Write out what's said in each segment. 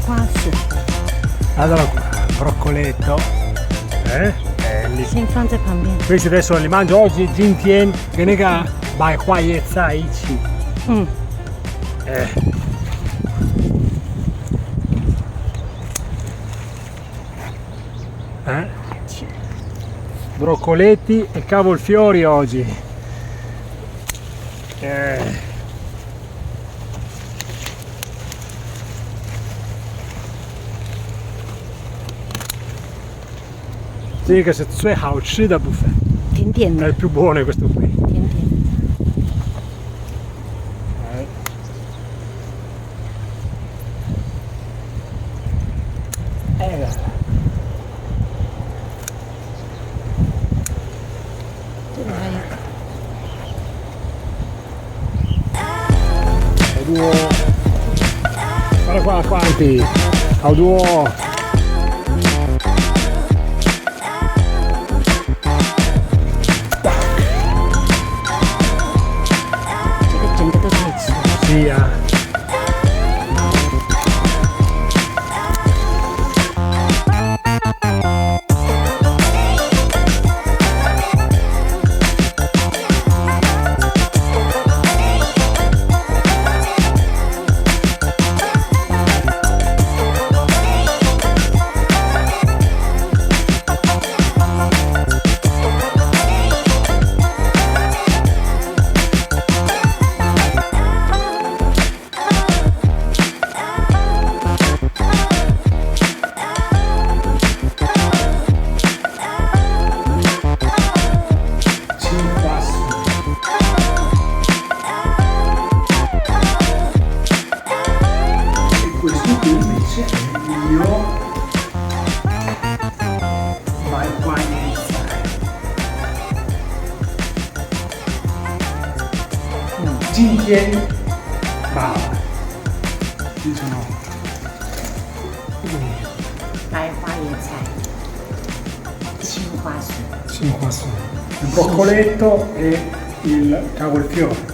花丝。 Allora qua, broccoletto. Belli. 先放在旁边。 Questi adesso li mangio oggi, Jintien, che nega bai qua yezai ichi. 嗯， Broccoletti e cavolfiori oggi. Sì, che se tu hai 好吃的部分 甜点 è 的 il più buono questo qui. 甜点。 这里还有 Duo. Guarda qua quanti. Duo. 这个整个都可以吃。 Sì, Jintien Bao. Ci sono 白花椰菜，青花丝。 5 su. Il broccoletto e il cavolfiore.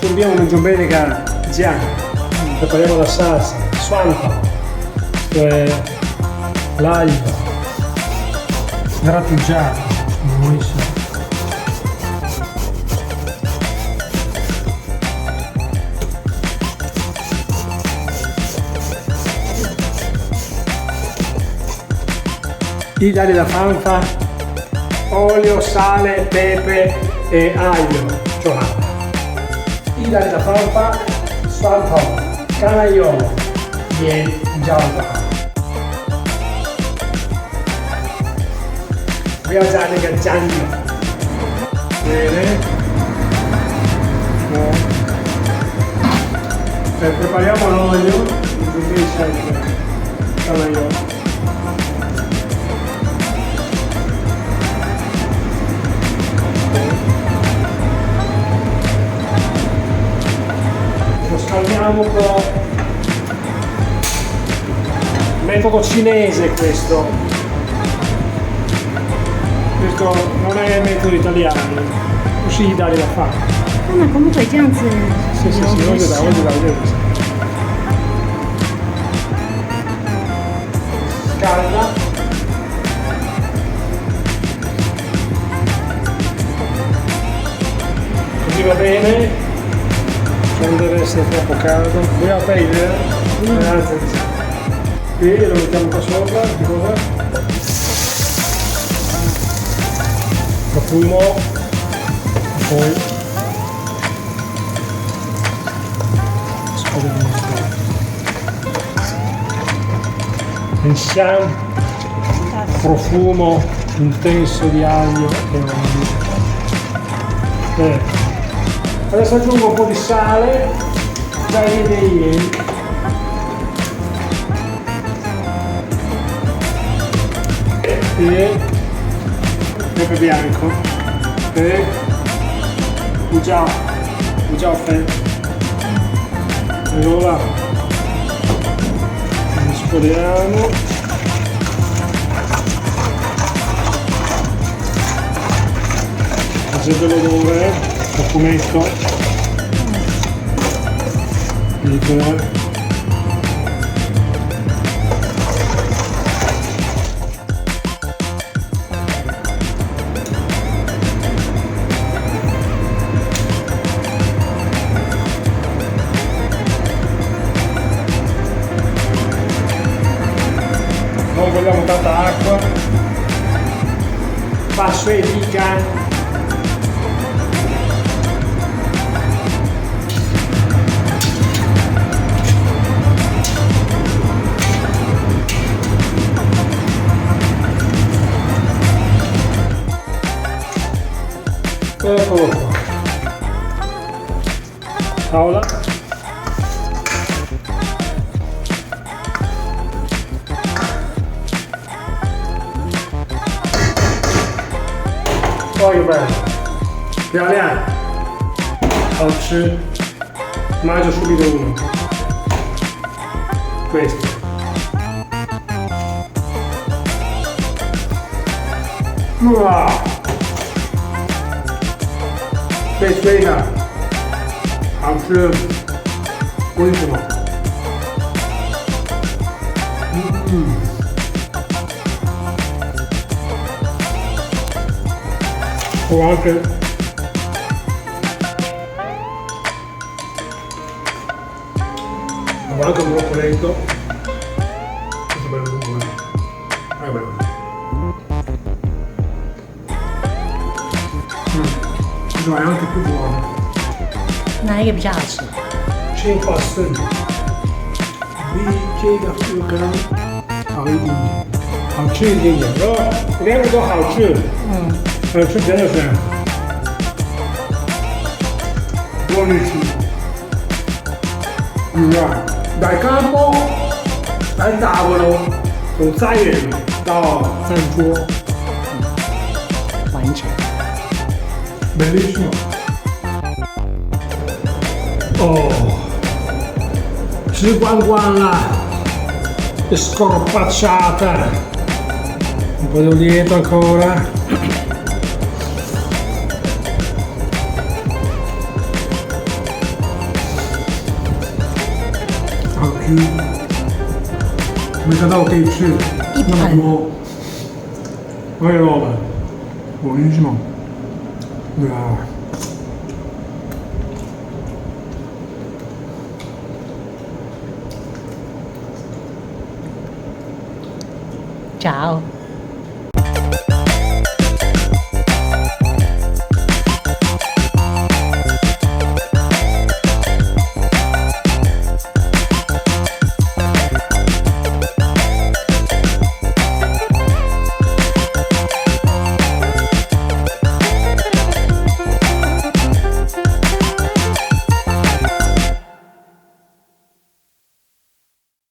Abbiamo una giombenica già, prepariamo la salsa, suanto, l'aglio, grattugiato, buonissimo. I dadi da fanfa, olio, sale, pepe e aglio, cioccolata. I dadi da fanfa, suanto, canagliolo, e giallo. Abbiamo già le giallo. Bene. Prepariamo l'olio, invece il canagliolo. Scaldiamo un po'. Metodo cinese questo non è il metodo italiano, così dare da fare. Ma comunque 这样子 sì, voglio da. Scalda. Così va bene. Non deve essere troppo caldo. Vogliamo aprire? E lo mettiamo qua sopra, di cosa? Profumo, poi pensiamo profumo intenso di aglio e olio. Adesso aggiungo un po' di sale 再一点盐，e pepe bianco e ugiao粉。Allora mescoliamo. Sente l'odore, profumetto, il non vogliamo tanta acqua, passo e dica. Eccolo qua. Paola. Oh, che bello. Piano. 好吃. Mangio subito uno. Questo. Wow. Questo è 好吃，为什么？我anche un broccoletto. Questo è bello lungo, è bello. Questo è anche più buono. 哪一个比较好吃？青花生比这个又更好一点点，好吃一点点。哦，两个都好吃。吃起来就是buonissimo. Dal campo al tavolo con zaino 到饭桌，完成。 bellissimo. Oh, 吃光光了 scorpacciata, un po' di lieto ancora. Hảo吃，没想到我可以吃那么多。哎呦，老板，我跟你说，啊。 Ciao.